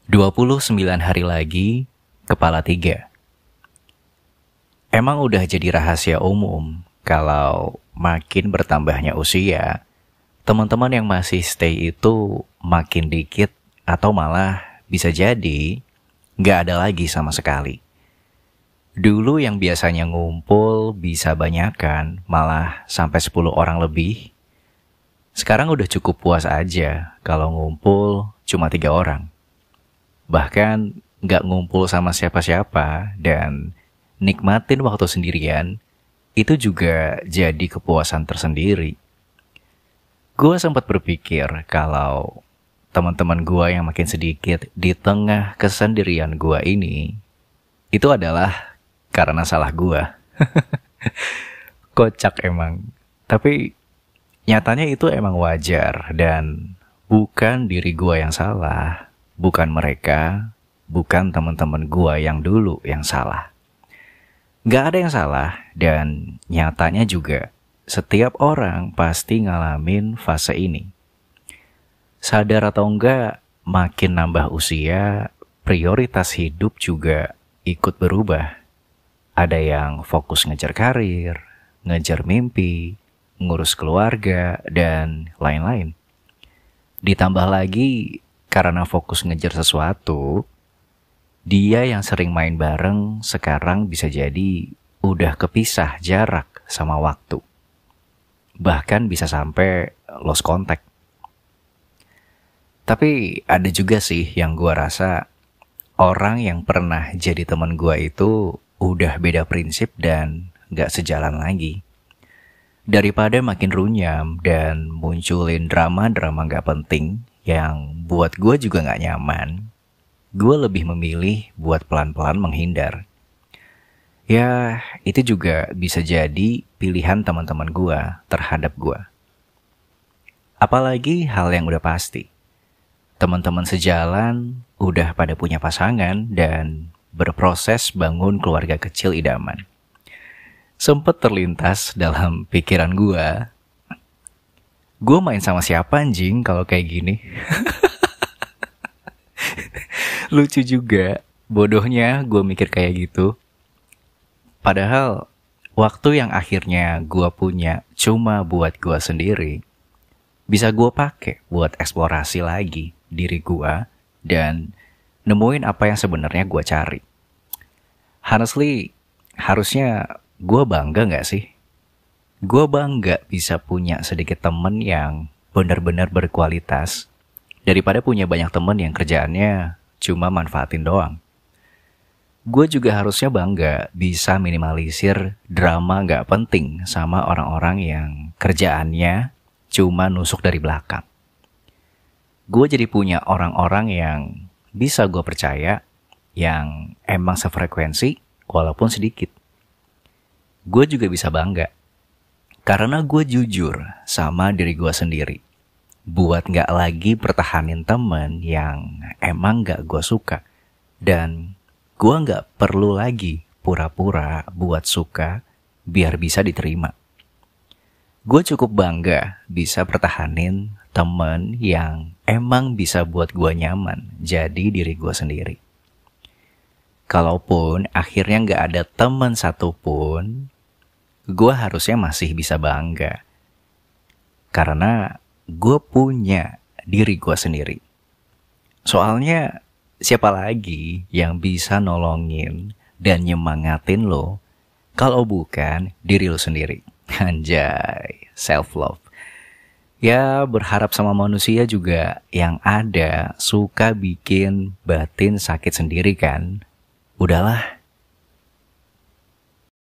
29 hari lagi, kepala 3. Emang udah jadi rahasia umum kalau makin bertambahnya usia, teman-teman yang masih stay itu makin dikit atau malah bisa jadi nggak ada lagi sama sekali. Dulu yang biasanya ngumpul bisa banyakan, malah sampai 10 orang lebih. Sekarang udah cukup puas aja kalau ngumpul cuma 3 orang. Bahkan nggak ngumpul sama siapa-siapa dan nikmatin waktu sendirian, itu juga jadi kepuasan tersendiri. Gue sempat berpikir kalau teman-teman gue yang makin sedikit di tengah kesendirian gue ini, itu adalah karena salah gue. Kocak emang. Tapi nyatanya itu emang wajar dan bukan diri gue yang salah, bukan mereka, bukan teman-teman gue yang dulu yang salah. Gak ada yang salah dan nyatanya juga setiap orang pasti ngalamin fase ini. Sadar atau enggak, makin nambah usia, prioritas hidup juga ikut berubah. Ada yang fokus ngejar karir, ngejar mimpi, ngurus keluarga, dan lain-lain. Ditambah lagi, karena fokus ngejar sesuatu, dia yang sering main bareng sekarang bisa jadi udah kepisah jarak sama waktu. Bahkan bisa sampai lost contact. Tapi ada juga sih yang gua rasa orang yang pernah jadi teman gua itu udah beda prinsip dan gak sejalan lagi. Daripada makin runyam dan munculin drama-drama gak penting yang buat gue juga gak nyaman, gue lebih memilih buat pelan-pelan menghindar. Ya, itu juga bisa jadi pilihan teman-teman gue terhadap gue. Apalagi hal yang udah pasti. Teman-teman sejalan udah pada punya pasangan dan berproses bangun keluarga kecil idaman. Sempet terlintas dalam pikiran gue main sama siapa anjing kalau kayak gini? Lucu juga, bodohnya gue mikir kayak gitu. Padahal waktu yang akhirnya gue punya cuma buat gue sendiri, bisa gue pakai buat eksplorasi lagi diri gue dan nemuin apa yang sebenarnya gue cari. Honestly, harusnya gue bangga gak sih? Gue bangga bisa punya sedikit temen yang benar-benar berkualitas daripada punya banyak temen yang kerjaannya cuma manfaatin doang. Gue juga harusnya bangga bisa minimalisir drama gak penting sama orang-orang yang kerjaannya cuma nusuk dari belakang. Gue jadi punya orang-orang yang bisa gue percaya, yang emang sefrekuensi walaupun sedikit. Gue juga bisa bangga karena gue jujur sama diri gue sendiri. Buat gak lagi pertahanin temen yang emang gak gue suka. Dan gue gak perlu lagi pura-pura buat suka biar bisa diterima. Gue cukup bangga bisa pertahanin temen yang emang bisa buat gue nyaman jadi diri gue sendiri. Kalaupun akhirnya gak ada temen satupun, gue harusnya masih bisa bangga. Karena gue punya diri gue sendiri. Soalnya siapa lagi yang bisa nolongin dan nyemangatin lo kalau bukan diri lo sendiri? Anjay, self-love. Ya, berharap sama manusia juga yang ada suka bikin batin sakit sendiri kan. Udahlah,